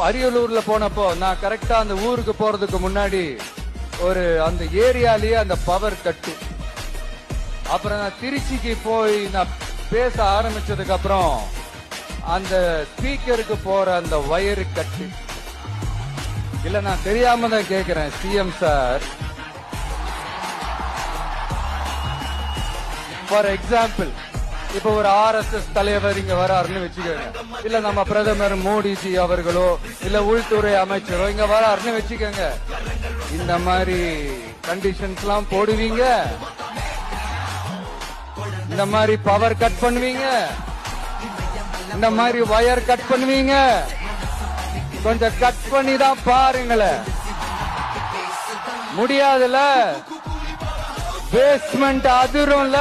அரியலூர்ல போனப்போ நான் கரெக்டா அந்த ஊருக்கு போறதுக்கு முன்னாடி அந்த ஏரியாலேயே அந்த பவர் கட்டு. அப்புறம் நான் திருச்சிக்கு போய் நான் பேச ஆரம்பிச்சதுக்கு அப்புறம் அந்த ஸ்பீக்கருக்கு போற அந்த வயரு கட்டு. இல்ல நான் தெரியாம தான் கேக்குறேன் சிஎம் சார். ஃபார் எக்ஸாம்பிள், இப்ப ஒரு RSS தலைவர் இங்க வராருன்னு வச்சுக்கோங்க, இல்ல நம்ம பிரதமர் மோடிஜி அவர்களோ இல்ல உள்துறை அமைச்சரோ இங்க வராருன்னு வச்சுக்கோங்க, இந்த மாதிரி கண்டிஷன்ஸ் எல்லாம் போடுவீங்க, இந்த மாதிரி பவர் கட் பண்ணுவீங்க, இந்த மாதிரி வயர் கட் பண்ணுவீங்க. கொஞ்சம் கட் பண்ணி தான் பாருங்களேன். முடியாதுல, பேஸ்மெண்ட் அதிரும்ல.